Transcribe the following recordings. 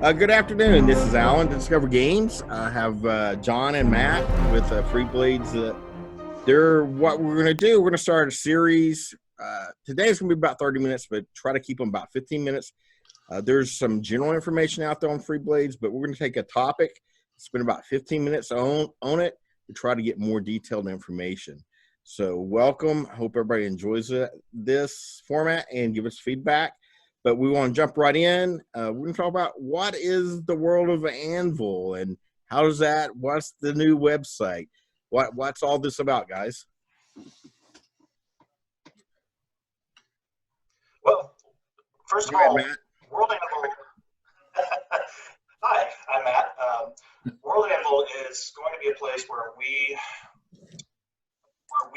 Good afternoon. This is Alan, Discover Games. I have Jon and Matt with Freeblades. What we're going to do, we're going to start a series. Today is going to be about 30 minutes, but try to keep them about 15 minutes. There's some general information out there on Freeblades, but we're going to take a topic, spend about 15 minutes on it to try to get more detailed information. So welcome. I hope everybody enjoys this format and give us feedback. But we want to jump right in. We're going to talk about what is the World of Anvil and how does that, what's the new website? What's all this about, guys? Well, first of all, World Anvil. Hi, I'm Matt. World Anvil is going to be a place where we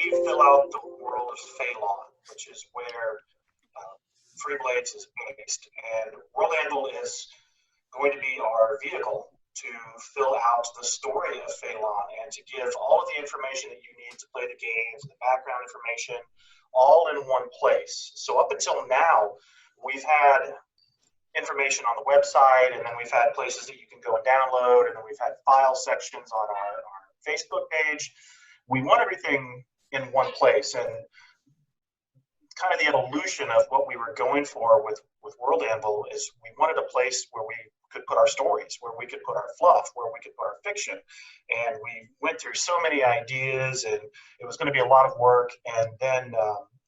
fill out the world of Phalon, which is where Freeblades is based, and World Anvil is going to be our vehicle to fill out the story of Phalon and to give all of the information that you need to play the games, the background information, all in one place. So up until now, we've had information on the website, and then we've had places that you can go and download, and then we've had file sections on our Facebook page. We want everything in one place, and kind of the evolution of what we were going for with World Anvil is we wanted a place where we could put our stories, where we could put our fluff, where we could put our fiction. And we went through so many ideas, and it was going to be a lot of work. And then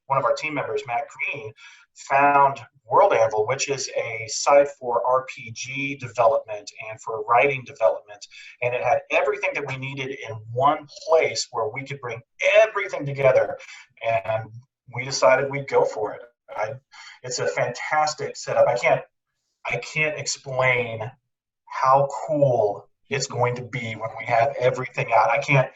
one of our team members, Matt Green, found World Anvil, which is a site for RPG development and for writing development. And it had everything that we needed in one place where we could bring everything together. And we decided we'd go for it. It's a fantastic setup. I can't explain how cool it's going to be when we have everything out. I can't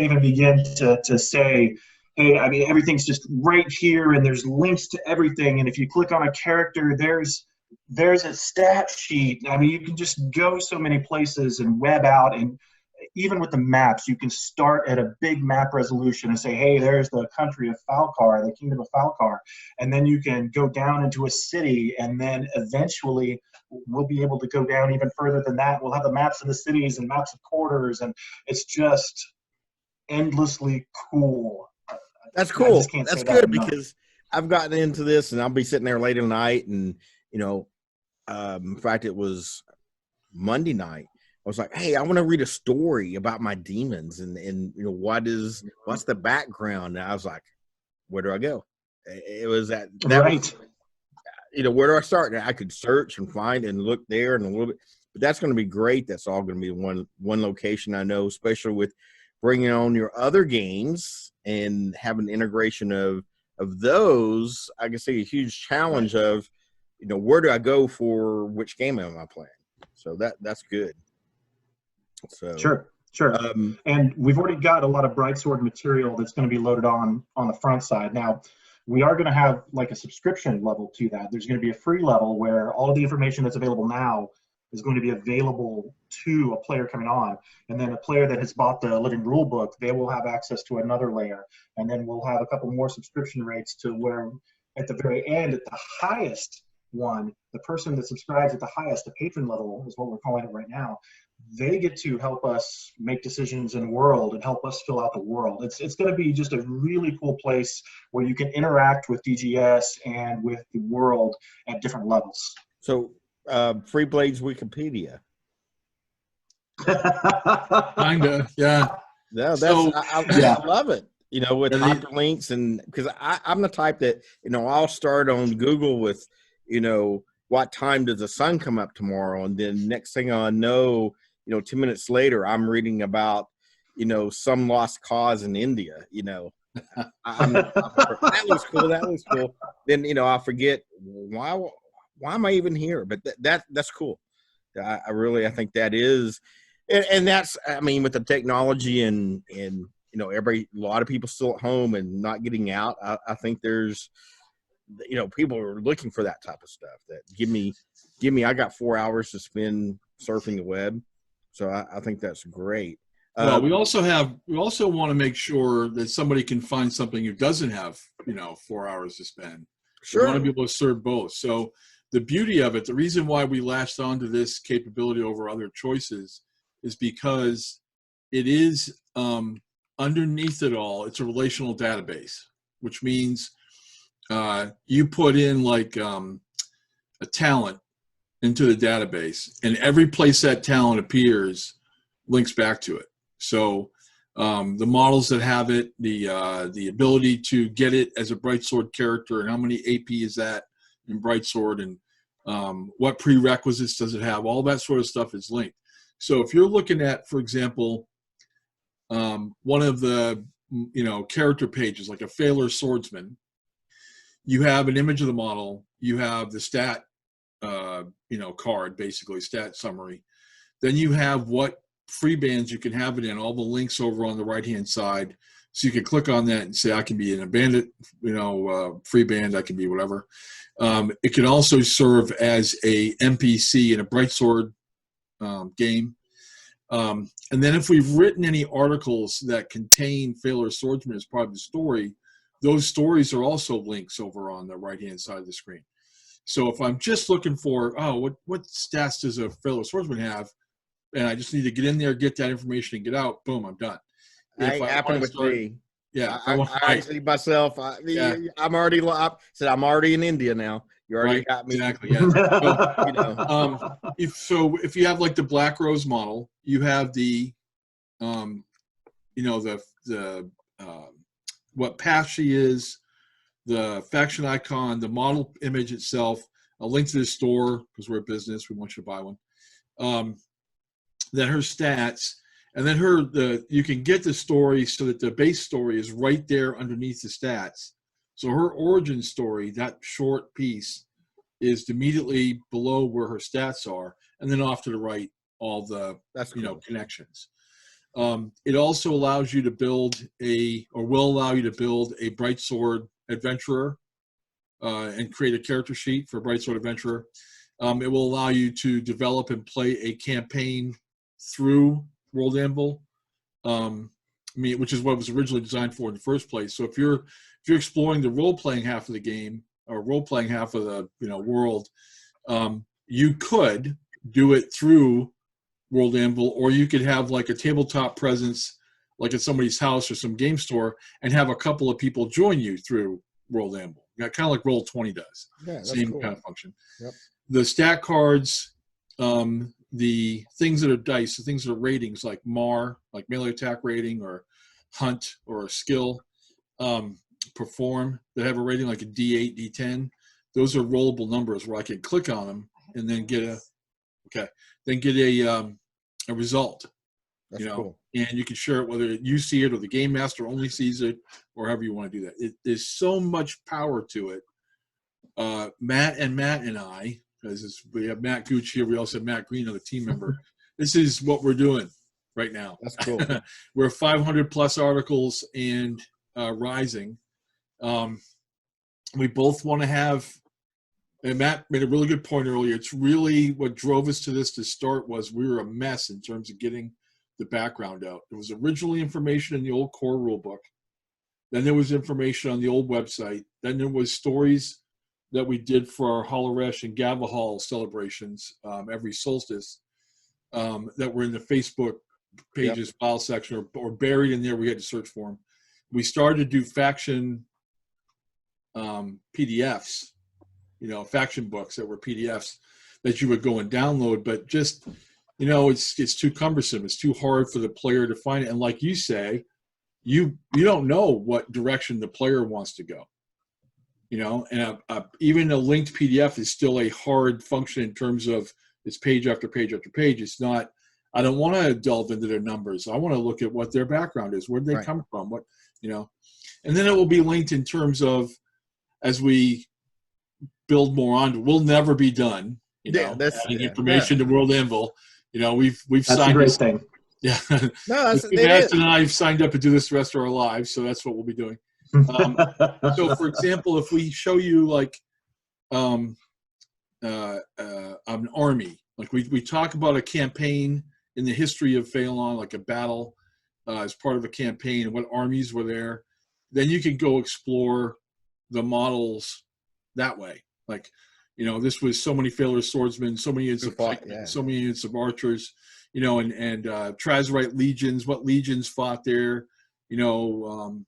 even begin to say, hey, I mean, everything's just right here, and there's links to everything. And if you click on a character, there's a stat sheet. I mean, you can just go so many places and web out, and even with the maps, you can start at a big map resolution and say, hey, there's the country of Falkar, the kingdom of Falkar. And then you can go down into a city, and then eventually we'll be able to go down even further than that. We'll have the maps of the cities and maps of quarters, and it's just endlessly cool. That's cool. That's good because I've gotten into this, and I'll be sitting there late at night, and, in fact, it was Monday night. I was like, hey, I want to read a story about my demons and what's the background? And I was like, where do I go? It was that right. Where do I start? And I could search and find and look there and a little bit, but that's going to be great. That's all going to be one location. I know, especially with bringing on your other games and having integration of those. I can see a huge challenge of, where do I go for which game am I playing? So that's good. So Sure. And we've already got a lot of Brightsword material that's going to be loaded on the front side. Now, we are going to have like a subscription level to that. There's going to be a free level where all of the information that's available now is going to be available to a player coming on. And then a player that has bought the Living Rule Book, they will have access to another layer. And then we'll have a couple more subscription rates to where at the very end, at the highest one, the person that subscribes at the highest, the patron level is what we're calling it right now, they get to help us make decisions in world and help us fill out the world. It's going to be just a really cool place where you can interact with DGS and with the world at different levels. So Freeblades Wikipedia. Kinda, yeah. No, I love it. With hyperlinks, and because I'm the type that I'll start on Google with what time does the sun come up tomorrow, and then next thing I know, 2 minutes later, I'm reading about some lost cause in India. That looks cool. That looks cool. Then I forget why am I even here? But that's cool. I think that is, and that's, I mean, with the technology and a lot of people still at home and not getting out. I think there's, people are looking for that type of stuff. That give me. I got 4 hours to spend surfing the web, so I think that's great. Well, we also want to make sure that somebody can find something who doesn't have 4 hours to spend. Sure. We want to be able to serve both. So the beauty of it, the reason why we latched onto this capability over other choices is because it is underneath it all, it's a relational database, which means you put in like a talent into the database, and every place that talent appears links back to it. So the models that have it, the ability to get it as a Brightsword character, and how many AP is that in Brightsword, and what prerequisites does it have, all that sort of stuff is linked. So if you're looking at, for example, one of the character pages, like a Failure Swordsman, you have an image of the model, you have the stat card, basically stat summary, then you have what free bands you can have it in, all the links over on the right hand side, so you can click on that and say I can be in a bandit free band, I can be whatever. It can also serve as a NPC in a Brightsword game. And then if we've written any articles that contain Failure Swordsman as part of the story, those stories are also links over on the right-hand side of the screen. So if I'm just looking for, what stats does a Failure Swordsman have, and I just need to get in there, get that information, and get out, boom, I'm done. If I happen with me. Yeah, I see myself. I'm already in India now. You already got me. Exactly. Yeah. So, if you have like the Black Rose model, you have the, what path she is, the faction icon, the model image itself, a link to the store because we're a business. We want you to buy one. Then her stats. And then you can get the story so that the base story is right there underneath the stats. So her origin story, that short piece, is immediately below where her stats are, and then off to the right, all the connections. It also allows you to build will allow you to build a Brightsword Adventurer and create a character sheet for Brightsword Adventurer. It will allow you to develop and play a campaign through World Anvil, which is what it was originally designed for in the first place. So if you're exploring the role-playing half of the game, or role-playing half of the world, you could do it through World Anvil, or you could have like a tabletop presence, like at somebody's house or some game store, and have a couple of people join you through World Anvil. Kind of like Roll20 does. Yeah, that's same cool. kind of function. Yep. The stat cards. The things that are dice, the things that are ratings, like MAR, like melee attack rating, or hunt, or a skill, perform, that have a rating like a D8, D10. Those are rollable numbers where I can click on them and then get a result. That's cool. And you can share it whether you see it or the game master only sees it, or however you want to do that. There's so much power to it. Matt and I, because we have Matt Gooch here, we also have Matt Green, another team member. This is what we're doing right now. That's cool. We're 500 plus articles and rising. We both want to have, and Matt made a really good point earlier, it's really what drove us to this to start was we were a mess in terms of getting the background out. There was originally information in the old core rulebook. Then there was information on the old website. Then there was stories that we did for our Holoresh and Gavahal celebrations every solstice that were in the Facebook pages file section or buried in there. We had to search for them. We started to do faction PDFs, faction books that were PDFs that you would go and download, but just, it's too cumbersome. It's too hard for the player to find it. And like you say, you don't know what direction the player wants to go. And even a linked PDF is still a hard function in terms of it's page after page after page. It's not, I don't want to delve into their numbers. I want to look at what their background is. Where did they come from? And then it will be linked in terms of, as we build more on, we'll never be done, adding information to World Anvil. We've that's signed a great thing. Yeah. No, Matt and I have signed up to do this the rest of our lives, so that's what we'll be doing. So, for example, if we show you like an army, like we talk about a campaign in the history of Phelan, like a battle as part of a campaign, and what armies were there, then you can go explore the models that way. Like You know, this was so many failure swordsmen, so many units of pikemen, so many units of archers, you know, and Trazerite legions, what legions fought there, you know,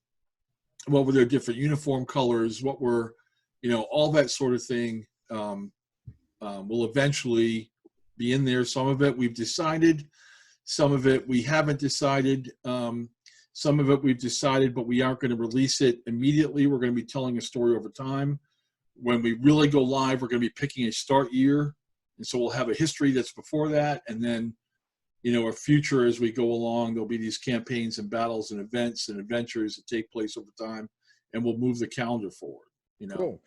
what were their different uniform colors, what were, you know, all that sort of thing will eventually be in there. Some of it we've decided, some of it we haven't decided. Some of it we've decided, but we aren't going to release it immediately. We're going to be telling a story over time. When we really go live, we're going to be picking a start year. And so we'll have a history that's before that. And then, you know, a future as we go along, there'll be these campaigns and battles and events and adventures that take place over time. And we'll move the calendar forward, you know. Cool.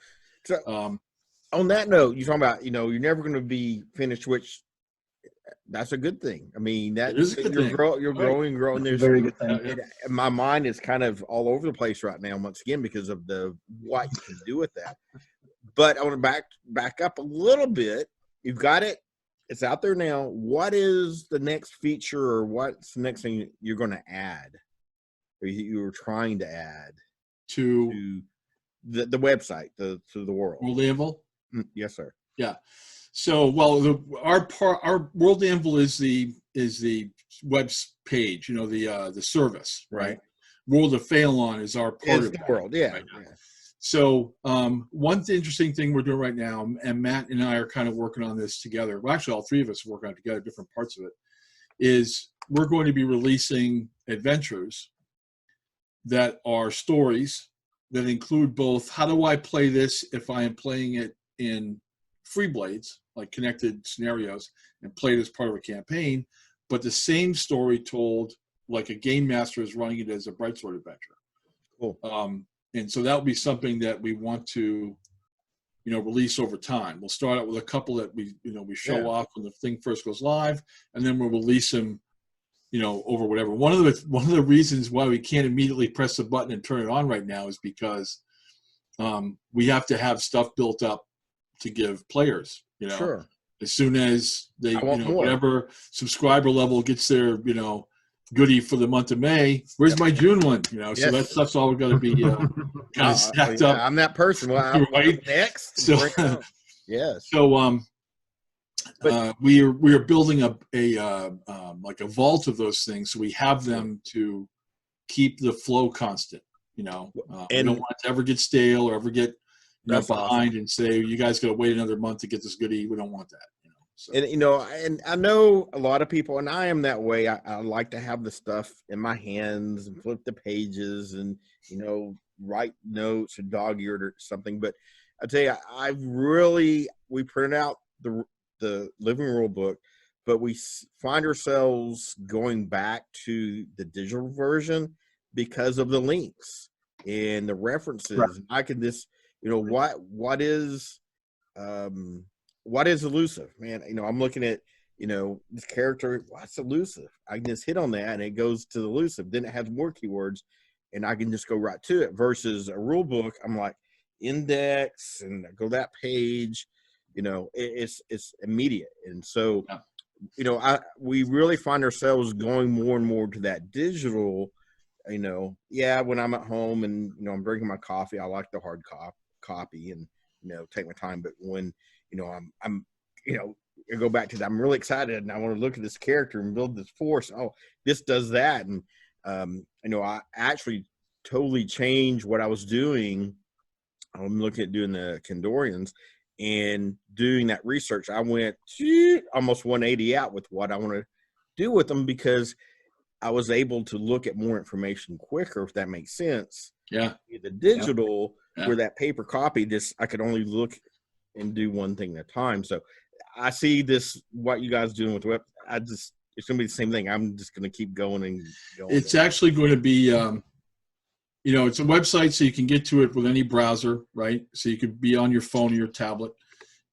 So on that note, you're talking about, you know, you're never going to be finished, which that's a good thing. I mean, that is you're growing. There's very good thing. My mind is kind of all over the place right now, once again, because of what you can do with that. But I want to back up a little bit. You've got it. It's out there now. What is the next feature, or what's the next thing you're going to add, or you were trying to add to the website, to the world? World Anvil? Yes, sir. Yeah. So, well, our World Anvil is the web page, you know, the service, right? World of Phalon is our part of the world, yeah. Right now. So, one interesting thing we're doing right now, and Matt and I are kind of working on this together. Well, actually, all three of us are working on it together, different parts of it. Is we're going to be releasing adventures that are stories that include both how do I play this if I am playing it in Freeblades, like connected scenarios, and played as part of a campaign, but the same story told like a game master is running it as a Brightsword adventure. Cool. And so that would be something that we want to, you know, release over time. We'll start out with a couple that we show off when the thing first goes live, and then we'll release them, you know, over whatever. One of the reasons why we can't immediately press the button and turn it on right now is because we have to have stuff built up to give players, you know. Sure. As soon as they, you know, whatever subscriber level gets their, you know, goodie for the month of May, where's my June one? You know, so that stuff's all going to be kind of stacked up. I'm that person. Well, I'm right next. So, yes. So, we are building like a vault of those things, so we have them to keep the flow constant. You know, we don't want it to ever get stale or ever get behind and say, you guys got to wait another month to get this goodie. We don't want that. You know, so. And you know, and I know a lot of people, and I am that way. I like to have the stuff in my hands and flip the pages and, you know, write notes or dog-eared or something. But I tell you, we printed out the living rule book, but we find ourselves going back to the digital version because of the links and the references. Right. And I can just, you know, what is elusive, man? You know, I'm looking at, you know, this character, what's elusive? I can just hit on that and it goes to the elusive. Then it has more keywords and I can just go right to it, versus a rule book. I'm like, index and I go that page, you know, it's immediate. And so, you know, we really find ourselves going more and more to that digital, you know. Yeah, when I'm at home and, you know, I'm drinking my coffee, I like the hard copy and, you know, take my time. But when, you know, I'm you know, I go back to that, I'm really excited and I want to look at this character and build this force. Oh, this does that. And, you know, I actually totally changed what I was doing. I'm looking at doing the Kandorians and doing that research. I went almost 180 out with what I want to do with them, because I was able to look at more information quicker, if that makes sense. Yeah. The digital, where that paper copy, I could only look and do one thing at a time. So I see this, what you guys doing with the web. It's going to be the same thing. I'm just going to keep going and going. It's actually going to be, you know, it's a website, so you can get to it with any browser, right? So you could be on your phone or your tablet.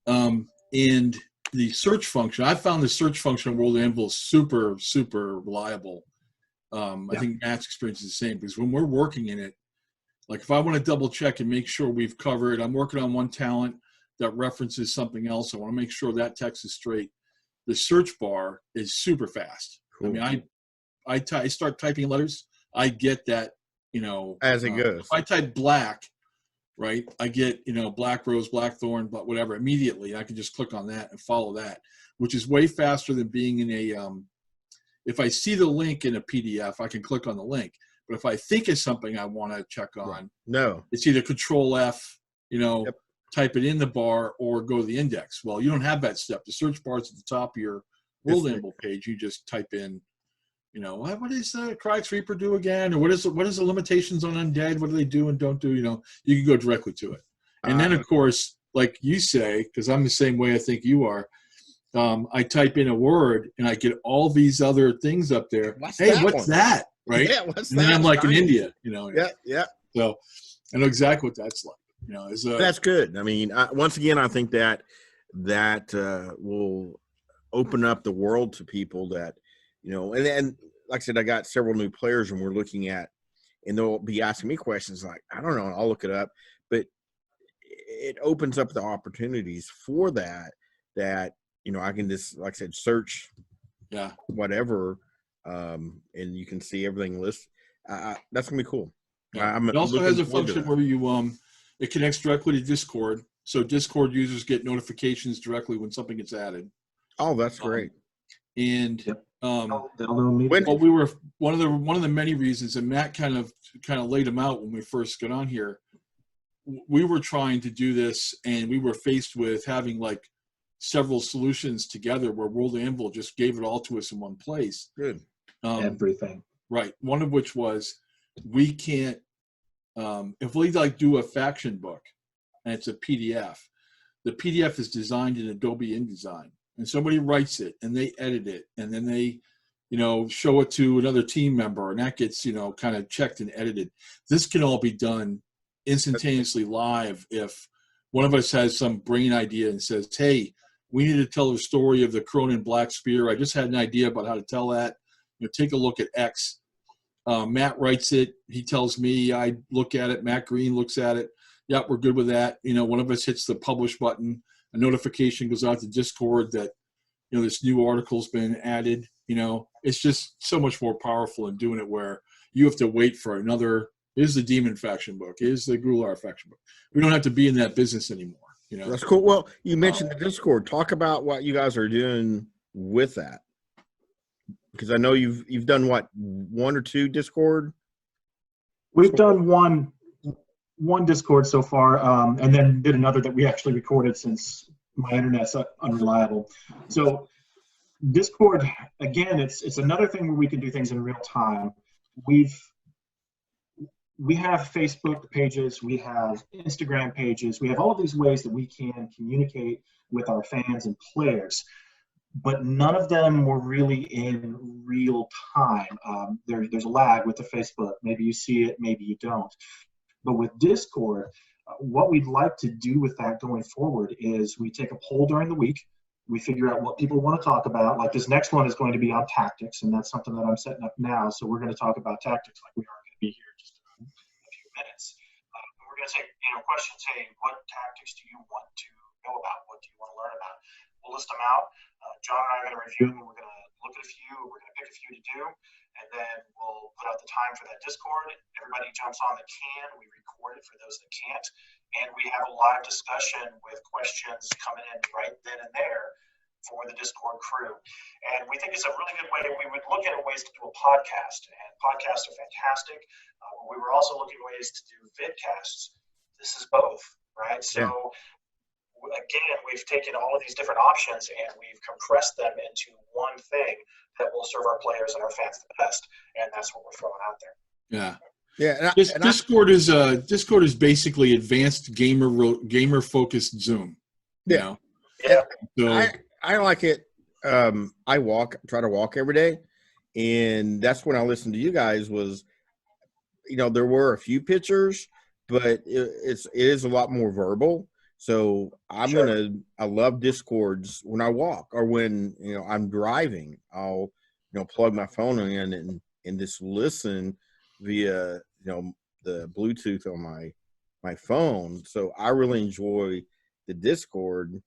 And the search function, I found the search function of World Anvil super, super reliable. I think Matt's experience is the same, because when we're working in it, like if I want to double check and make sure we've covered, I'm working on one talent that references something else, I want to make sure that text is straight. The search bar is super fast. Cool. I mean, I start typing letters, I get that, you know, as it goes. If I type black, right? I get, black rose, blackthorn, but whatever, immediately. I can just click on that and follow that, which is way faster than being in a, if I see the link in a PDF, I can click on the link. But if I think of something I want to check on, no, it's either Control F, Yep. type it in the bar, or go to the index. Well, you don't have that step. The search bar's at the top of your World Anvil page. You just type in, what is Crag's Reaper do again? Or what is the limitations on undead? What do they do and don't do? You can go directly to it. And then, of course, like you say, because I'm the same way I think you are, I type in a word and I get all these other things up there. What's that? Right? Yeah, what's and that? then I'm like in India, Yeah. So I know exactly what that's like. That's good. I mean, once again, I think that will open up the world to people that, and like I said, I got several new players and we're looking at, and they'll be asking me questions like, I don't know, I'll look it up, but it opens up the opportunities for that, I can just, like I said, search whatever, and you can see everything listed. That's going to be cool. Yeah. It also has a function where you, it connects directly to Discord. So Discord users get notifications directly when something gets added. Oh, that's great. And they'll know me. Well, we were one of the many reasons, and Matt kind of laid them out when we first got on here. We were trying to do this, and we were faced with having like several solutions together where World Anvil just gave it all to us in one place. Good. Everything. Right. One of which was we can't, if we like do a faction book and it's a PDF, the PDF is designed in Adobe InDesign, and somebody writes it and they edit it and then they, show it to another team member, and that gets, kind of checked and edited. This can all be done instantaneously live. If one of us has some brain idea and says, hey, we need to tell the story of the Cronin Black Spear. I just had an idea about how to tell that. Take a look at X. Matt writes it. He tells me. I look at it. Matt Green looks at it. Yep, we're good with that. One of us hits the publish button. A notification goes out to Discord that, this new article's been added. It's just so much more powerful in doing it where you have to wait for another. Here's the Demon faction book. Here's the Grular faction book. We don't have to be in that business anymore. That's cool. Well, you mentioned the Discord. Talk about what you guys are doing with that. Because I know you've done what, 1 or 2 Discord? We've done one Discord so far, and then did another that we actually recorded since my internet's unreliable. So Discord, again, it's another thing where we can do things in real time. We have Facebook pages, we have Instagram pages, we have all of these ways that we can communicate with our fans and players. But none of them were really in real time. There's a lag with the Facebook. Maybe you see it, maybe you don't. But with Discord, what we'd like to do with that going forward is we take a poll during the week. We figure out what people want to talk about. Like this next one is going to be on tactics, and that's something that I'm setting up now. So we're going to talk about tactics like we are going to be here in just a few minutes. We're going to take questions. Hey, what tactics do you want to know about? What do you want to learn about? We'll list them out. John and I are going to review them, and we're going to look at a few. We're going to pick a few to do, and then we'll put out the time for that Discord. Everybody jumps on that can. We record it for those that can't, and we have a live discussion with questions coming in right then and there for the Discord crew. And we think it's a really good way. We would look at ways to do a podcast, and podcasts are fantastic. We were also looking at ways to do vidcasts. This is both, right? So. Again, we've taken all of these different options and we've compressed them into one thing that will serve our players and our fans the best, and that's what we're throwing out there. Yeah. Discord is basically advanced gamer focused Zoom. Yeah. So I like it. I try to walk every day, and that's when I listened to you guys. Was there were a few pictures, but it is a lot more verbal. So I love Discords when I walk or when, I'm driving. I'll, plug my phone in and just listen via, the Bluetooth on my phone. So I really enjoy the Discord,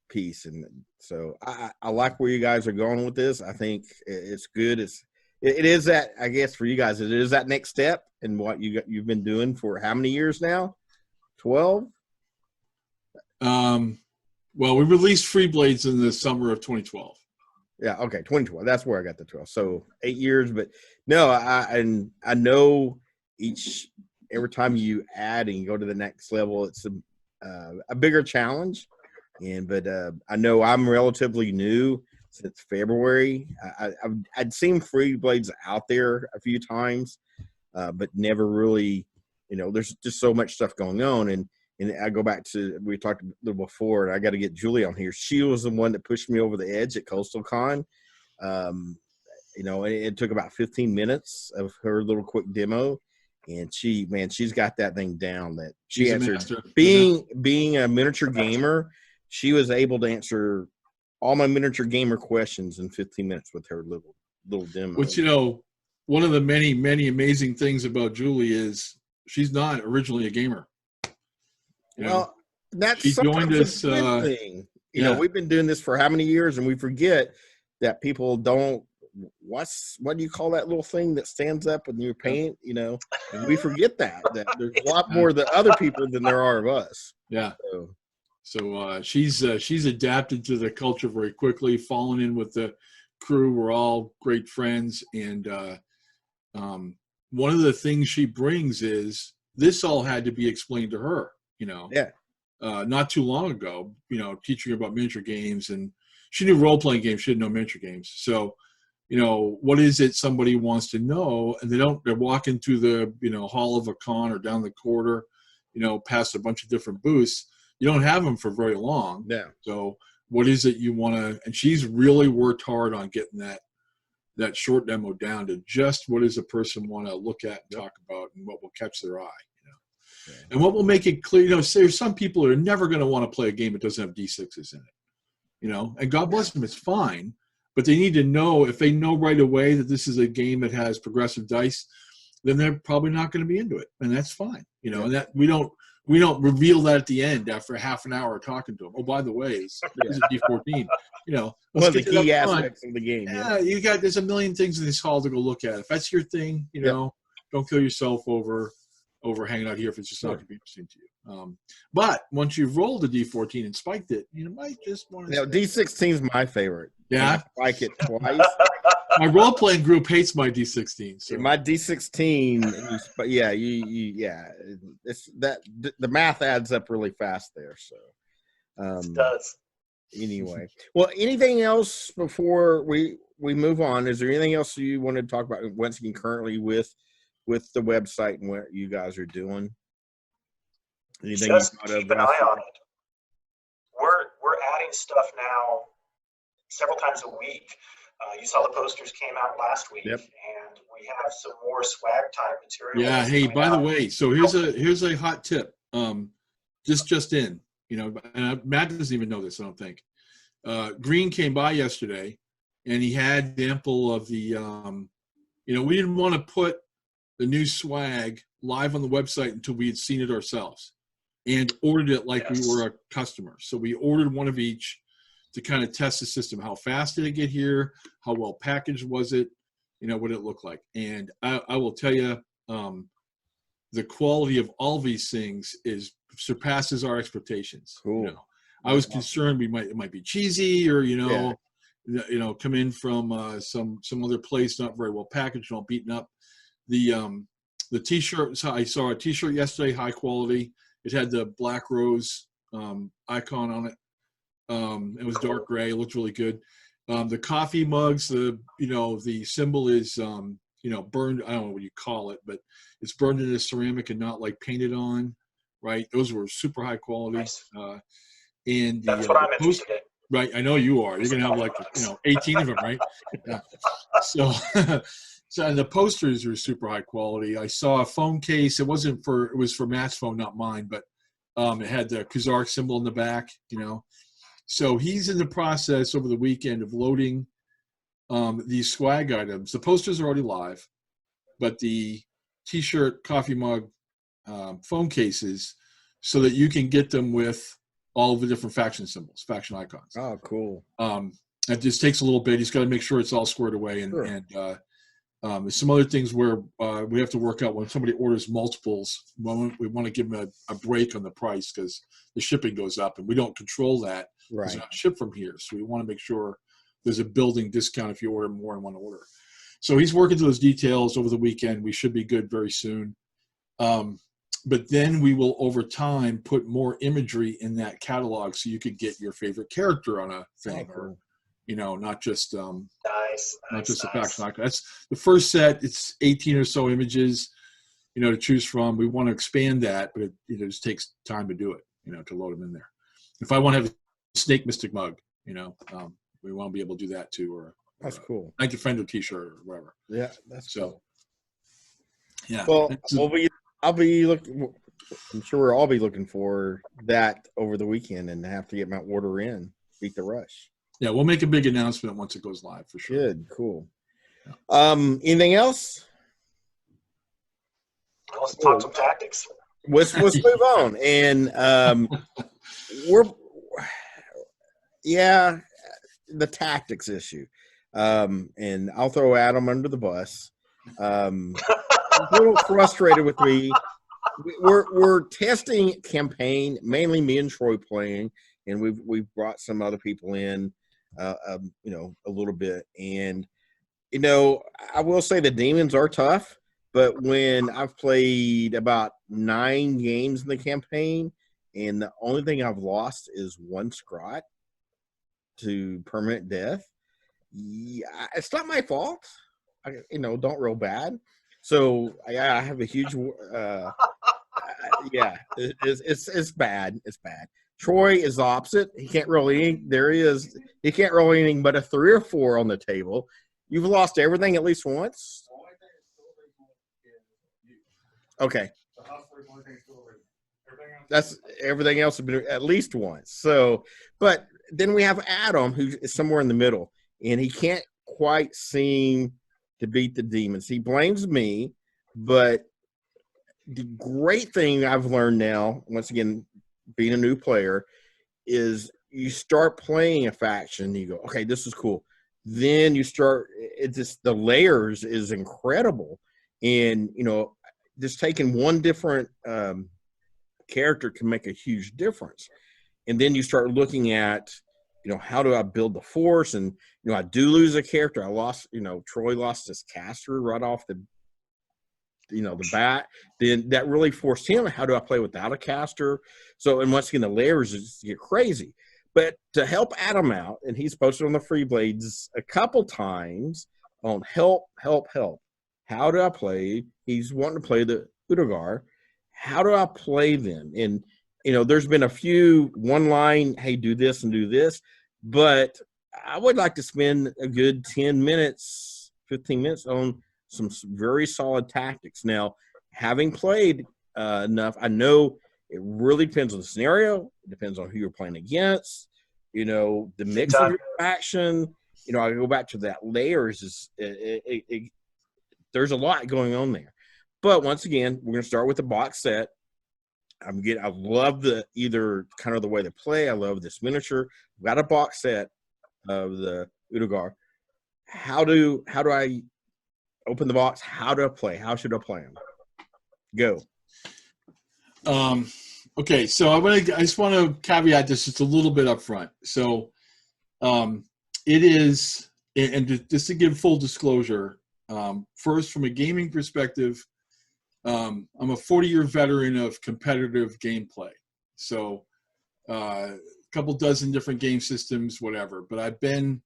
piece. And so I like where you guys are going with this. I think it's good. It is that, I guess for you guys, it is that next step in what you've been doing for how many years now? 2012. Well, we released Freeblades in the summer of 2012. Yeah, okay, 2012. That's where I got the 12. So 8 years, but no, I know every time you add and you go to the next level, it's a bigger challenge. But I know I'm relatively new since February. I'd seen Freeblades out there a few times, but never really, there's just so much stuff going on. And I go back to, we talked a little before, and I got to get Julie on here. She was the one that pushed me over the edge at Coastal Con. It took about 15 minutes of her little quick demo. And she's got that thing down that she answered. Being a miniature gamer, she was able to answer all my miniature gamer questions in 15 minutes with her little demo. Which, one of the many, many amazing things about Julie is she's not originally a gamer. That's she joined us. A good thing. We've been doing this for how many years, and we forget that people don't. What do you call that little thing that stands up when you paint? And we forget that there's a lot more of the other people than there are of us. Yeah. So she's adapted to the culture very quickly, fallen in with the crew. We're all great friends, and one of the things she brings is this all had to be explained to her. Not too long ago. Teaching her about miniature games, and she knew role-playing games. She didn't know miniature games. So, what is it somebody wants to know, and they're walking through the hall of a con or down the corridor, past a bunch of different booths. You don't have them for very long. Yeah. So what is it you want to? And she's really worked hard on getting that short demo down to just what does a person want to look at and talk about, and what will catch their eye. Yeah. And what will make it clear. There's some people who are never going to want to play a game that doesn't have D6s in it. And God bless them, it's fine. But they need to know, if they know right away that this is a game that has progressive dice, then they're probably not going to be into it, and that's fine. And that we don't reveal that at the end after half an hour of talking to them. Oh, by the way, it's a D14. One of the key aspects of the game. Yeah, there's a million things in this hall to go look at. If that's your thing, don't kill yourself over hanging out here if it's just not going to be interesting to you. But once you've rolled a D14 and spiked it, you might just want to. D16 is my favorite. Yeah, I spike it twice. My role-playing group hates my D16. So. My D16, but it's that the math adds up really fast there. So it does. Anyway, well, anything else before we move on? Is there anything else you want to talk about once again currently with the website and what you guys are doing? Anything just keep an eye on it. We're adding stuff now several times a week. You saw the posters came out last week, and we have some more swag type material. Yeah. Hey, by the way, so here's a hot tip. Just in, and Matt doesn't even know this, I don't think. Green came by yesterday, and he had a sample of the. We didn't want to put the new swag live on the website until we had seen it ourselves, and ordered it like we were a customer. So we ordered one of each to kind of test the system. How fast did it get here? How well packaged was it? What did it look like? And I will tell you, the quality of all these things surpasses our expectations. Cool. I was concerned it might be cheesy, or come in from some other place not very well packaged and all beaten up. The T-shirt, I saw a T-shirt yesterday, high quality. It had the Black Rose icon on it. It was dark gray. It looked really good. The coffee mugs, the symbol is burned. I don't know what you call it, but it's burned into ceramic and not like painted on. Right? Those were super high quality. Nice. And that's what I'm interested in. Right, I know you are. You're gonna have 18 of them, right? Yeah. So. So, and the posters were super high quality. I saw a phone case. It was for Matt's phone, not mine, but it had the Kazark symbol in the back, So he's in the process over the weekend of loading these swag items. The posters are already live, but the T-shirt, coffee mug, phone cases, so that you can get them with all the different faction symbols, faction icons. Oh, cool. It just takes a little bit. He's got to make sure it's all squared away, and There's some other things where we have to work out when somebody orders multiples. We want to give them a break on the price because the shipping goes up, and we don't control that. Right. It's not shipped from here, so we want to make sure there's a building discount if you order more in one order. So he's working through those details over the weekend. We should be good very soon. But then we will, over time, put more imagery in that catalog so you could get your favorite character on a thing, or not just not just a faction. That's the first set. It's 18 or so images, to choose from. We want to expand that, but it just takes time to do it, to load them in there. If I want to have a Snake Mystic mug, we want to be able to do that too, or that's cool. Night Defender T-shirt or whatever. Yeah, that's so. Cool. Yeah. Well, I'll be looking. I'm sure we'll all be looking for that over the weekend and have to get my order in. Beat the rush. Yeah, we'll make a big announcement once it goes live for sure. Good, cool. Yeah. Anything else? Let's talk some tactics. Let's move on. And the tactics issue. And I'll throw Adam under the bus. A little frustrated with me. We're testing campaign, mainly me and Troy playing, and we've brought some other people in, a little bit. And I will say the demons are tough, but when I've played about 9 games in the campaign, and the only thing I've lost is 1 Scrot to permanent death, it's not my fault. Don't roll bad. So I have a huge, it's bad. It's bad. Troy is the opposite. He can't roll anything. He can't roll anything but a 3 or 4 on the table. You've lost everything at least once. Okay. That's everything else has been at least once. So, but then we have Adam, who is somewhere in the middle, and he can't quite seem to beat the demons. He blames me, but the great thing I've learned now, once again, being a new player, is you start playing a faction, you go, okay, this is cool. Then you start, the layers is incredible. And, just taking one different character can make a huge difference. And then you start looking at, how do I build the force? And, I do lose a character. I lost, Troy lost his caster right off the bat. Then that really forced him, how do I play without a caster? So, and once again, the layers just get crazy. But to help Adam out, and he's posted on the Freeblades a couple times on help. How do I play? He's wanting to play the Urdaggar. How do I play them? And, there's been a few one line, hey, do this and do this. But I would like to spend a good 10 minutes, 15 minutes on some very solid tactics. Now, having played enough, I know it really depends on the scenario. It depends on who you're playing against. The mix of your faction. I go back to that layers. There's a lot going on there. But once again, we're going to start with the box set. I love either kind of the way they play. I love this miniature. I've got a box set of the Urdaggar. How do I open the box? How do I play? How should I play them? Go. Okay, so I just want to caveat this just a little bit up front. So it is, and just to give full disclosure, first from a gaming perspective, I'm a 40-year veteran of competitive gameplay. So a couple dozen different game systems, whatever. But I've been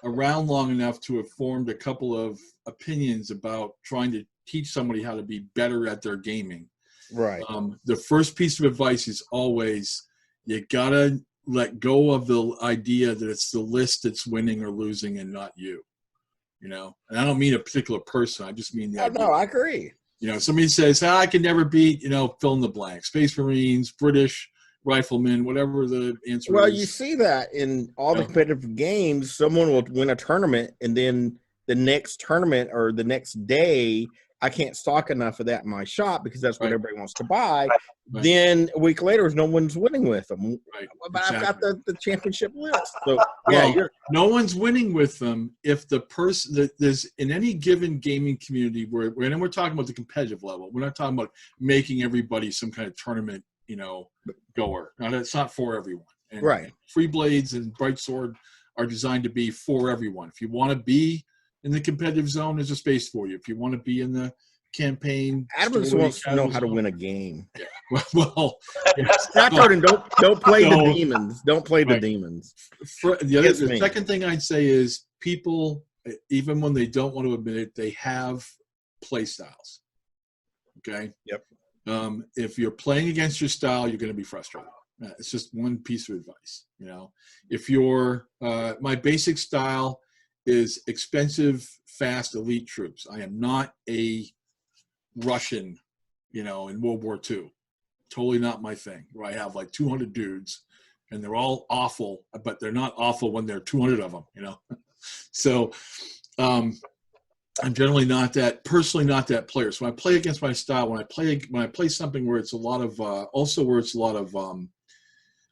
around long enough to have formed a couple of opinions about trying to teach somebody how to be better at their gaming. Right. The first piece of advice is always, you gotta let go of the idea that it's the list that's winning or losing and not you. And I don't mean a particular person. I just mean the idea. No, I agree. Somebody says, I can never beat, fill in the blank. Space Marines, British riflemen, whatever the answer is. Well, you see that in all the competitive games, someone will win a tournament, and then the next tournament or the next day I can't stock enough of that in my shop because that's what Right. everybody wants to buy. Right. Then a week later, no one's winning with them. Right. But Exactly. I've got the championship list. So Well, yeah, no one's winning with them if the person that there's in any given gaming community where and we're talking about the competitive level. We're not talking about making everybody some kind of tournament, goer. Now that's not for everyone. And, right. And Freeblades and Bright Sword are designed to be for everyone. If you want to be in the competitive zone, there's a space for you. If you want to be in the campaign, Adam just wants to know how to win a game. Yeah. Well, not don't play the demons. Don't play the demons. The second thing I'd say is people, even when they don't want to admit it, they have play styles. Okay. Yep. If you're playing against your style, you're going to be frustrated. It's just one piece of advice. If you're my basic style is expensive, fast, elite troops. I am not a Russian, in World War II. Totally not my thing. Where I have like 200 dudes, and they're all awful, but they're not awful when there are 200 of them. So I'm generally not that player. So when I play against my style, when I play something where it's a lot of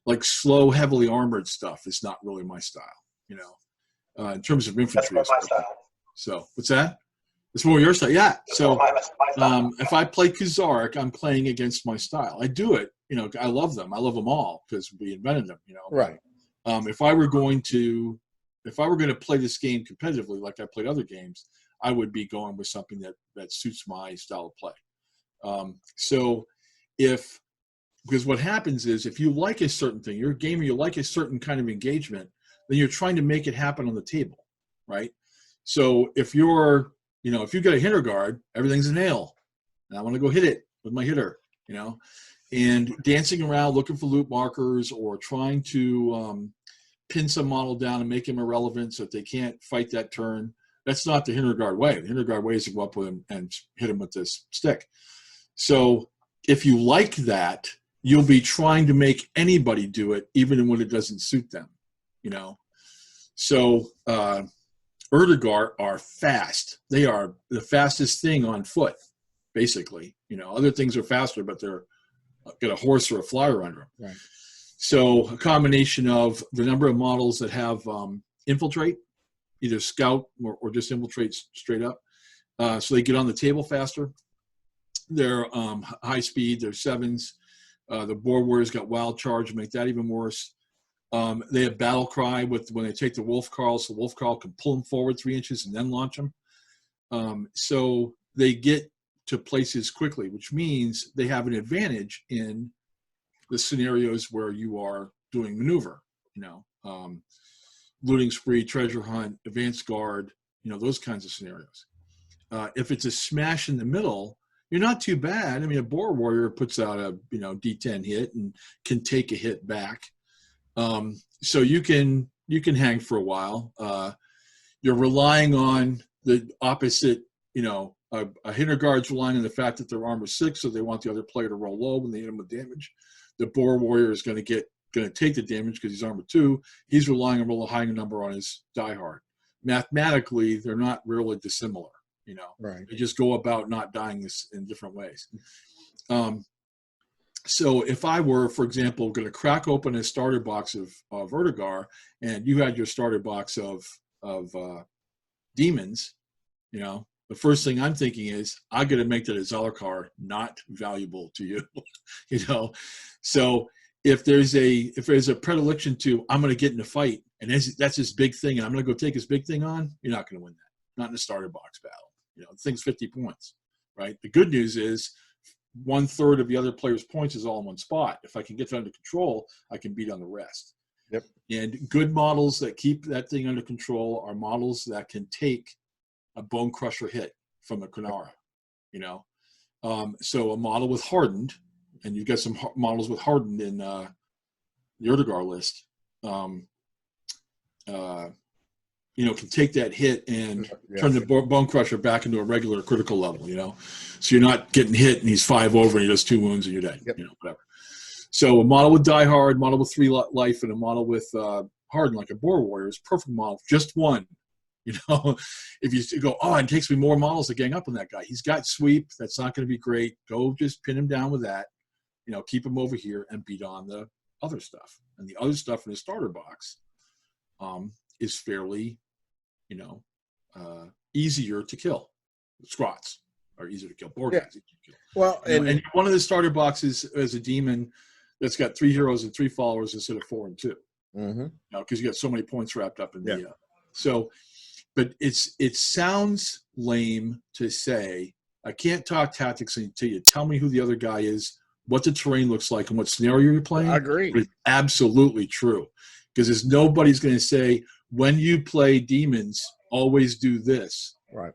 like slow, heavily armored stuff, is not really my style. In terms of infantry. That's my style. So what's that? It's more your style. Yeah. So if I play Kazark, I'm playing against my style. I do it. I love them. I love them all because we invented them. Right. If I were going to play this game competitively, like I played other games, I would be going with something that suits my style of play. Because what happens is if you like a certain thing, you're a gamer, you like a certain kind of engagement, then you're trying to make it happen on the table, right? So if you're, if you get a hitter guard, everything's a nail, and I want to go hit it with my hitter, and dancing around looking for loot markers or trying to pin some model down and make him irrelevant so that they can't fight that turn. That's not the hitter guard way. The hitter guard way is to go up with him and hit him with this stick. So if you like that, you'll be trying to make anybody do it, even when it doesn't suit them, So Urdaggar are fast. They are the fastest thing on foot, basically. Other things are faster, but they're got a horse or a flyer under them. Right. So a combination of the number of models that have infiltrate, either scout or just infiltrate straight up, so they get on the table faster. They're high speed. They're 7s. The boar warriors got wild charge, make that even worse. They have battle cry when they take the wolf carl, so the wolf carl can pull them forward 3 inches and then launch them. So they get to places quickly, which means they have an advantage in the scenarios where you are doing maneuver, looting spree, treasure hunt, advanced guard, those kinds of scenarios. If it's a smash in the middle, you're not too bad. I mean, a boar warrior puts out a D10 hit and can take a hit back. So you can hang for a while. You're relying on the opposite, a hitter guard's relying on the fact that they're armor 6, so they want the other player to roll low when they hit him with damage. The boar warrior is going to take the damage because he's armor 2. He's relying on roll a high number on his die hard. Mathematically, they're not really dissimilar. Right. They just go about not dying this in different ways. So if I were, for example, going to crack open a starter box of Urdaggar, and you had your starter box of demons, the first thing I'm thinking is I'm going to make that a Zalakar not valuable to you, So if there's a predilection to I'm going to get in a fight and that's his big thing, and I'm going to go take his big thing on, you're not going to win that. Not in a starter box battle. The thing's 50 points, right? The good news is 1/3 of the other player's points is all in one spot. If I can get that under control, I can beat on the rest. Yep. And good models that keep that thing under control are models that can take a bone crusher hit from a Kunara, So a model with hardened, and you've got some models with hardened in the Urdaggar list, can take that hit and turn the bone crusher back into a regular critical level, So you're not getting hit and he's 5 over and he does 2 wounds and you're dead, whatever. So a model with die hard, model with 3 life, and a model with hardened like a boar warrior is a perfect model. Just one You know, if you go, oh, it takes me more models to gang up on that guy. He's got sweep. That's not going to be great. Go just pin him down with that. You know, keep him over here and beat on the other stuff. And the other stuff in the starter box is fairly, you know, easier to kill. Squats are easier to kill. Board guys easier to kill. Well, and one of the starter boxes is a demon that's got 3 heroes and 3 followers instead of 4 and 2. Mm-hmm. You know, because you got so many points wrapped up in the so. But it sounds lame to say, I can't talk tactics until you tell me who the other guy is, what the terrain looks like, and what scenario you're playing. I agree. But it's absolutely true. Because there's nobody's going to say, when you play demons, always do this. Right.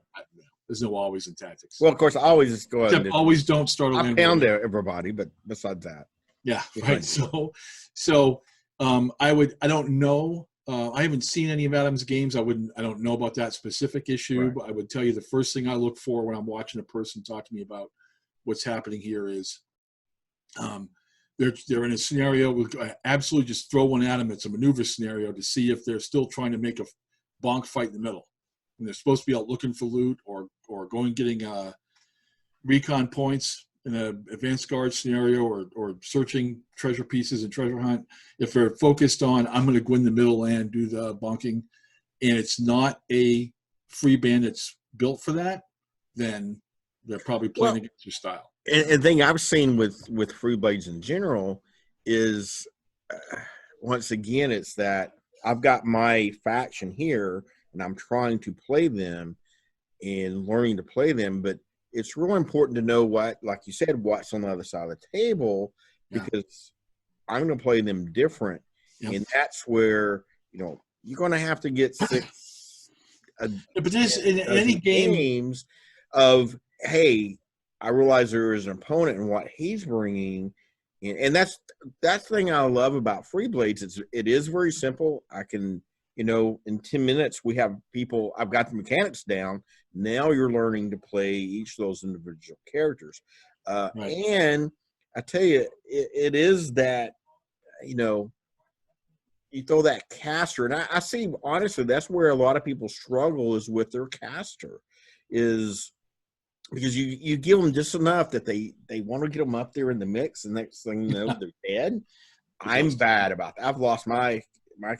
There's no always in tactics. Well, of course, I always just go ahead. Always don't start a I land pound war. everybody, but besides that. Yeah, right. So I don't know. I haven't seen any of Adam's games. I don't know about that specific issue, but I would tell you the first thing I look for when I'm watching a person talk to me about what's happening here is they're in a scenario with absolutely just throw one at them. It's a maneuver scenario to see if they're still trying to make a bonk fight in the middle. And they're supposed to be out looking for loot or going getting recon points in an advanced guard scenario or searching treasure pieces and treasure hunt. If they're focused on, I'm going to go in the middle and do the bonking, and it's not a free band that's built for that, then they're probably playing against your style. And the thing I've seen with Freeblades in general is, once again, it's that I've got my faction here, and I'm trying to play them and learning to play them, but it's really important to know what, like you said, what's on the other side of the table, because I'm going to play them different. Yep. And that's where, you know, you're going to have to get 6 but there's in any games of, hey, I realize there is an opponent and what he's bringing. And that's the thing I love about Freeblades. It is very simple. I can, you know, in 10 minutes, we have people, I've got the mechanics down. Now you're learning to play each of those individual characters. And I tell you, it is that, you know, you throw that caster. And I see, honestly, that's where a lot of people struggle is with their caster, is because you give them just enough that they want to get them up there in the mix. And next thing you know, they're dead. I'm bad about that. I've lost my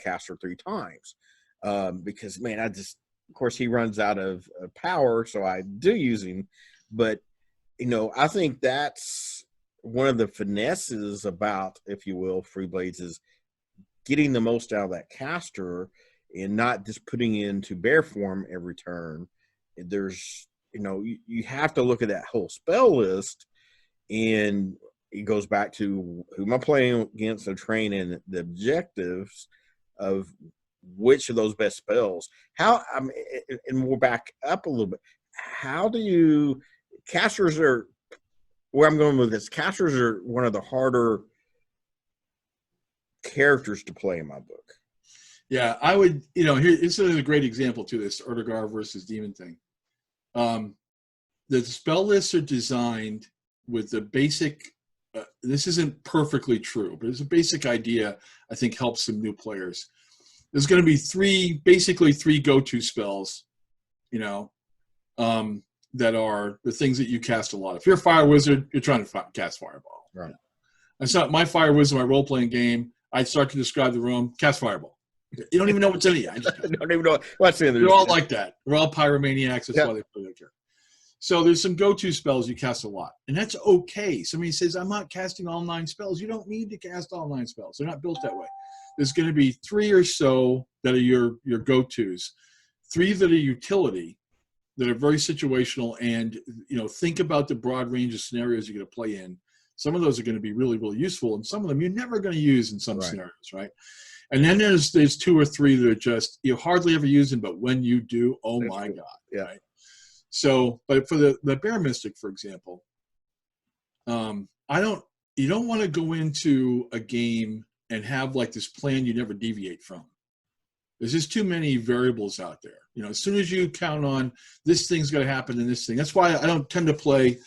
caster 3 times because, man, of course, he runs out of power, so I do use him. But, you know, I think that's one of the finesses about, if you will, Freeblades is getting the most out of that caster and not just putting it into bear form every turn. There's, you know, you have to look at that whole spell list, and it goes back to who am I playing against, the train, and the objectives of which of those best spells. How, and we'll back up a little bit. How do you, casters are, where I'm going with this, casters are one of the harder characters to play in my book. Yeah, I would, you know, this is a great example to this Urdaggar versus Demon thing. The spell lists are designed with the basic, this isn't perfectly true, but it's a basic idea I think helps some new players. There's going to be basically three go-to spells, you know, that are the things that you cast a lot. If you're a fire wizard, you're trying to cast fireball. Right. That's not my fire wizard, my role-playing game. I'd start to describe the room, cast fireball. You don't even know what's in it. I don't even know what's in there. They're all like that. They're all pyromaniacs. That's why they play that character. So there's some go-to spells you cast a lot, and that's okay. Somebody says, I'm not casting all 9 spells. You don't need to cast all 9 spells. They're not built that way. There's going to be 3 or so that are your go-tos, 3 that are utility, that are very situational, and, you know, think about the broad range of scenarios you're going to play in. Some of those are going to be really, really useful, and some of them you're never going to use in some scenarios, right? And then there's 2 or 3 that are just, you hardly ever use them, but when you do, oh my God. Yeah. Right? So, but for the Bear Mystic, for example, you don't want to go into a game and have like this plan you never deviate from. There's just too many variables out there. You know, as soon as you count on this thing's going to happen in this thing, that's why I don't tend to play,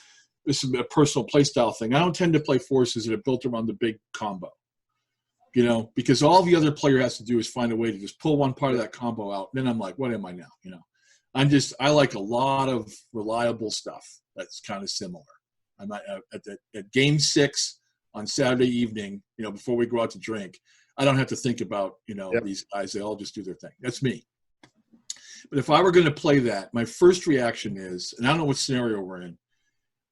this is a personal play style thing, I don't tend to play forces that are built around the big combo. you know, because all the other player has to do is find a way to just pull one part of that combo out. Then I'm like, what am I now? You know, I like a lot of reliable stuff that's kind of similar. I'm at game 6 on Saturday evening, you know, before we go out to drink, I don't have to think about, you know, these guys. They all just do their thing. That's me. But if I were going to play that, my first reaction is, and I don't know what scenario we're in,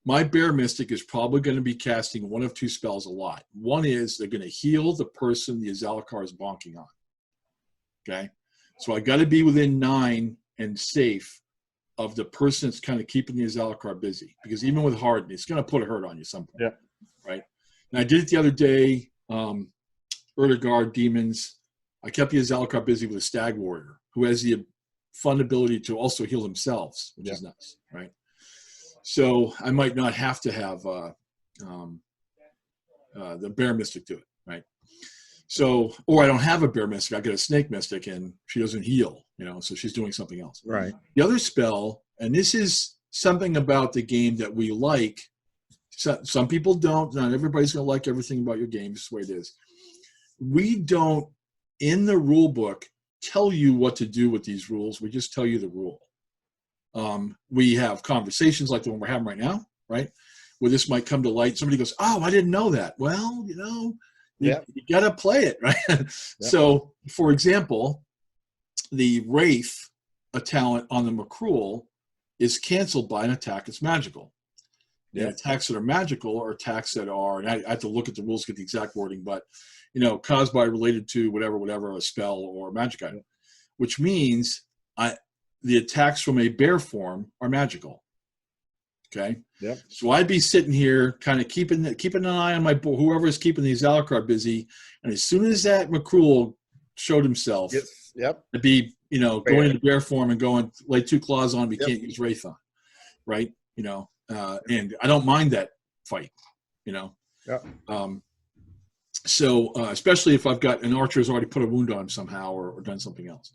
my Bear Mystic is probably going to be casting one of 2 spells a lot. One is they're going to heal the person the Azalakar is bonking on. Okay? So I got to be within 9 and safe of the person that's kind of keeping the Azalakar busy. Because even with Harden, it's going to put a hurt on you at some point. Yeah. Right? And I did it the other day, Urdaggar Demons. I kept the Azalakar busy with a Stag Warrior who has the fun ability to also heal themselves, which is nice, right? So I might not have to have the Bear Mystic do it, right? So, or I don't have a Bear Mystic, I get a Snake Mystic and she doesn't heal, you know, so she's doing something else. Right. The other spell, and this is something about the game that we like, some people don't, not everybody's going to like everything about your game, this is the way it is. We don't, in the rule book, tell you what to do with these rules, we just tell you the rule. We have conversations like the one we're having right now, right? Where this might come to light. Somebody goes, oh, I didn't know that. Well, you know, you got to play it, right? So, for example, the Wraith, a talent on the Macruel, is canceled by an attack that's magical. And attacks that are magical are attacks that are, and I have to look at the rules to get the exact wording, but, you know, caused by, related to whatever, a spell or a magic item, which means the attacks from a bear form are magical. Okay. Yep. So I'd be sitting here kind of keeping an eye on my board, whoever is keeping the Azalakar busy. And as soon as that Macruel showed himself, I'd be, you know, going into bear form and going, lay 2 claws on, we can't use Wraith on. Right. You know, and I don't mind that fight, you know. So especially if I've got an archer who's already put a wound on him somehow or done something else.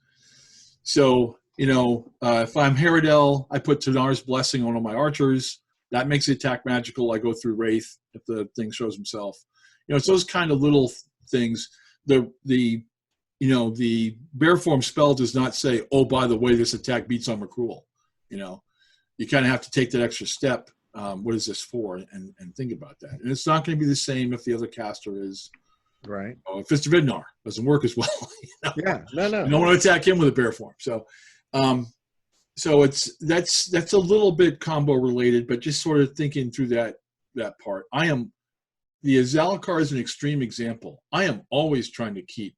So, you know, if I'm Haradel, I put Tanar's Blessing on one of my archers. That makes the attack magical. I go through Wraith if the thing shows himself. You know, it's those kind of little things. The bear form spell does not say, oh, by the way, this attack beats on Macruel. You know, you kind of have to take that extra step. What is this for? And think about that. And it's not going to be the same if the other caster is right. Fist of Vidnar doesn't work as well. You know? Yeah, no. You don't want to attack him with a bear form. So, so that's a little bit combo related, but just sort of thinking through that part. The Azalakar is an extreme example. I am always trying to keep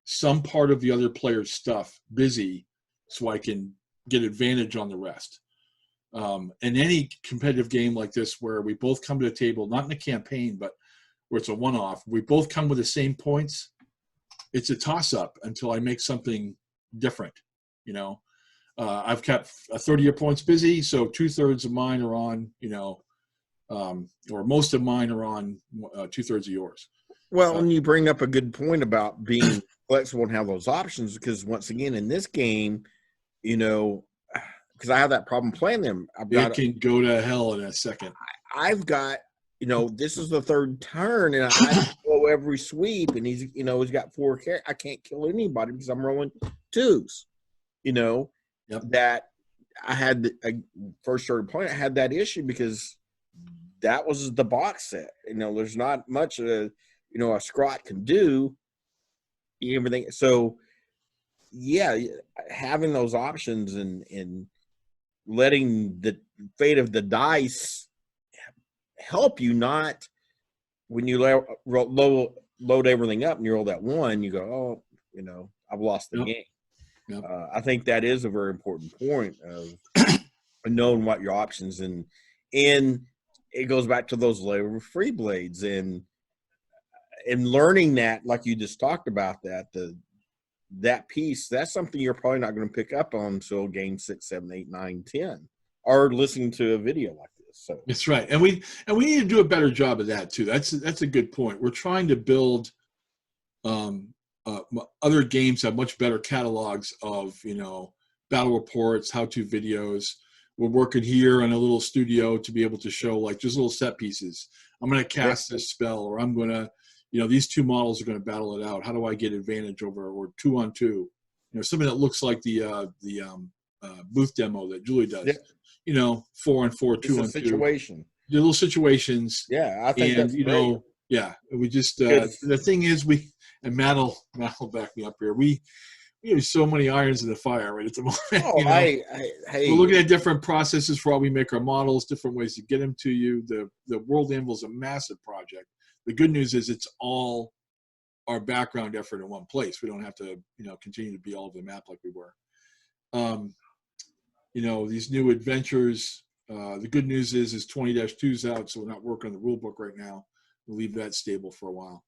some part of the other player's stuff busy so I can get advantage on the rest. In any competitive game like this where we both come to the table, not in a campaign, but where it's a one-off, we both come with the same points, it's a toss-up until I make something different, you know. I've kept a third of your points busy, so 2/3 of mine are on, you know, or most of mine are on 2/3 of yours. Well, and you bring up a good point about being flexible and have those options, because once again, in this game, you know, because I have that problem playing them. It can go to hell in a second. I've got, you know, this is the 3rd turn, and I go every sweep, and he's got 4 characters. I can't kill anybody because I'm rolling 2s. You know, that I had first started playing. I had that issue because that was the box set. You know, there's not much a Scrot can do everything. So yeah, having those options and letting the fate of the dice help you, not when you load everything up and you roll that 1, you go, oh, you know, I've lost the game. I think that is a very important point of knowing what your options, and it goes back to those layer of Freeblades and learning that, like you just talked about, that piece, that's something you're probably not going to pick up on until game 6, 7, 8, 9, 10, or listening to a video like this. So that's right, and we need to do a better job of that too. That's a good point. We're trying to build other games have much better catalogs of, you know, battle reports, how-to videos. We're working here in a little studio to be able to show like just little set pieces. I'm going to cast this spell, or I'm going to, these two models are going to battle it out. How do I get advantage over, or 2-on-2? Something that looks like the booth demo that Julie does. Yeah. 4-on-4, 2-on-2. Situation. The little situations. Yeah, I think that's great. Yeah, we just the thing is, Matt will back me up here. We have so many irons in the fire right at the moment. Oh, hey, we're looking at different processes for how we make our models, different ways to get them to you. The World Anvil is a massive project. The good news is it's all our background effort in one place. We don't have to continue to be all over the map like we were. These new adventures. The good news is 20-2's out, so we're not working on the rule book right now. We'll leave that stable for a while.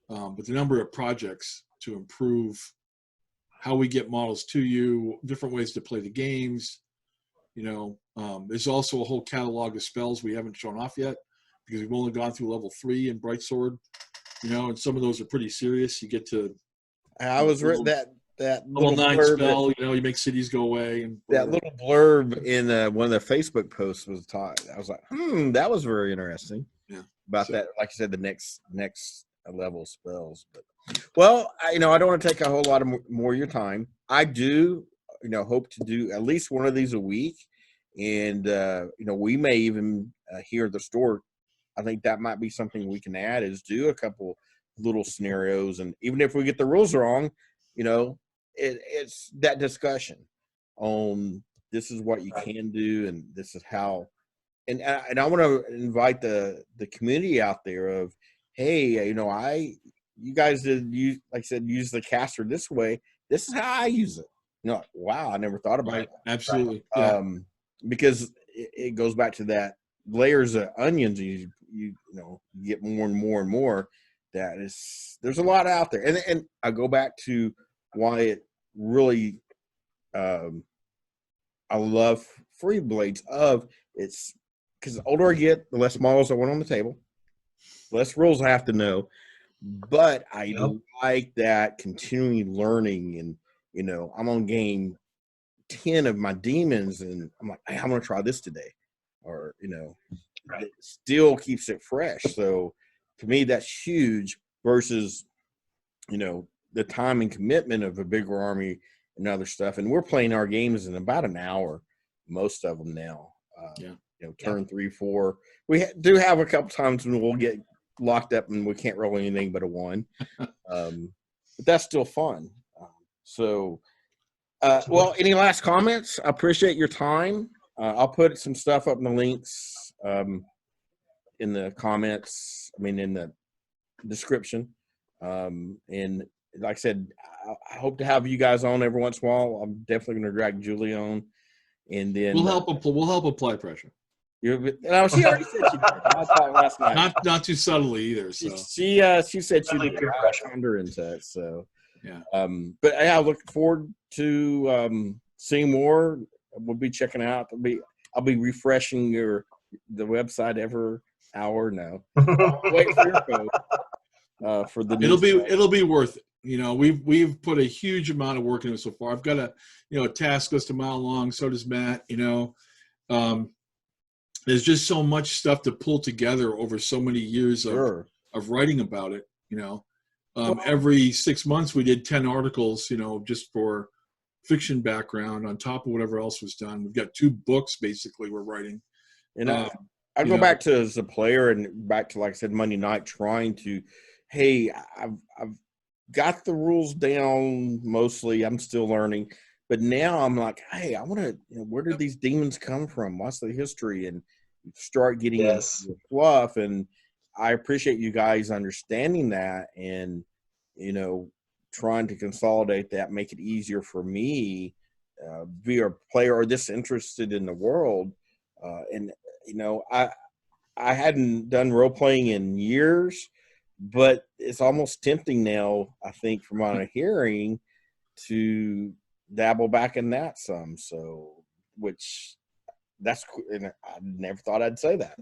But the number of projects to improve how we get models to you, different ways to play the games. There's also a whole catalog of spells we haven't shown off yet because we've only gone through level 3 in Brightsword. And some of those are pretty serious. You get to. I was written that level 9 spell. You make cities go away. And that little blurb in one of the Facebook posts was taught. I was like, that was very interesting. Yeah. About that, like I said, the next level spells. But well, I don't want to take a whole lot of more of your time. I do, hope to do at least one of these a week, and we may even here at the store. I think that might be something we can add is do a couple little scenarios, and even if we get the rules wrong, it's that discussion on this is what you can do and this is how. And I want to invite the community out there of, hey, you guys like I said, use the caster this way. This is how I use it. Wow, I never thought about it. Absolutely. Because it goes back to that layers of onions. You get more and more and more. There's a lot out there, and I go back to why it really I love Freeblades it's because the older I get, the less models I want on the table, the less rules I have to know. But I like that continuing learning, and I'm on game 10 of my demons, and I'm like, hey, I'm gonna try this today, or it still keeps it fresh. So to me, that's huge versus the time and commitment of a bigger army and other stuff. And we're playing our games in about an hour, most of them now. Turn 3, 4. We do have a couple times when we'll get locked up and we can't roll anything but a 1. But that's still fun. Well, any last comments? I appreciate your time. I'll put some stuff up in the links in the comments. In the description. And like I said, I hope to have you guys on every once in a while. I'm definitely going to drag Julie on, and then we'll help apply pressure. She already said she did. I thought last night. Not too subtly either. So she said she did. I found her into it. So yeah. But I look forward to seeing more. We'll be checking out. I'll be refreshing the website every hour now. Wait for your code. For the it'll be worth it. We've put a huge amount of work into it so far. I've got a task list a mile long. So does Matt. There's just so much stuff to pull together over so many years of writing about it. Every 6 months we did 10 articles. Just for fiction background on top of whatever else was done. We've got 2 books basically we're writing. And I go back to as a player and back to, like I said, Monday night, trying to, hey, I've got the rules down mostly. I'm still learning. But now I'm like, hey, I want to, where did these demons come from? What's the history? And start getting into the fluff. And I appreciate you guys understanding that and, trying to consolidate that, make it easier for me, be a player or this interested in the world. I hadn't done role playing in years, but it's almost tempting now, I think, from what I'm hearing, to dabble back in that some. So, and I never thought I'd say that,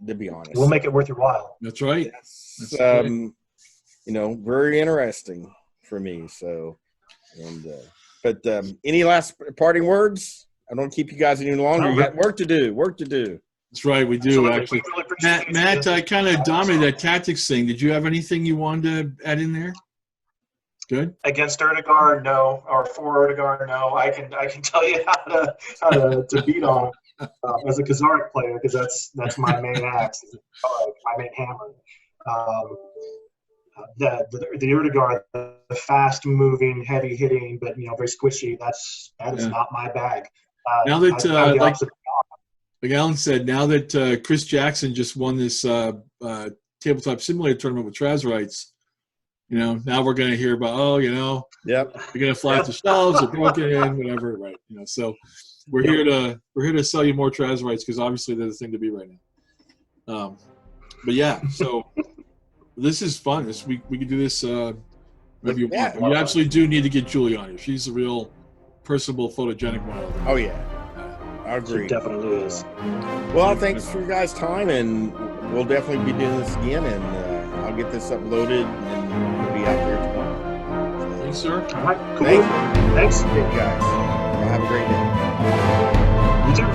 to be honest. We'll make it worth your while. That's right. That's very interesting for me. So, but any last parting words? I don't keep you guys any longer. You got work to do. That's right, we do actually. Really Matt, I kind of dominated that tactics thing. Did you have anything you wanted to add in there? Good. Against Urdaggar, no, or for Urdaggar, no. I can tell you how to beat on as a Khazaric player, because that's my main axe, my main hammer. The Urdaggar, the fast moving, heavy hitting, but very squishy. That is not my bag. Now that like Alan said, now that Chris Jackson just won this tabletop simulator tournament with Trazerites, now we're going to hear about, yep, they're going to fly off the shelves, they're broken, whatever, right? So we're here to sell you more Trazerites, because obviously they're the thing to be right now. But yeah, so this is fun. We can do this whenever you want. You absolutely do need to get Julie on here. She's a real personable, photogenic model. Oh yeah, I agree. She definitely is. Well, thanks for your guys' time, and we'll definitely be doing this again, and I'll get this uploaded and it'll be out there tomorrow. So, thanks, sir. All right, cool. Thanks. Great guys. Have a great day. You too.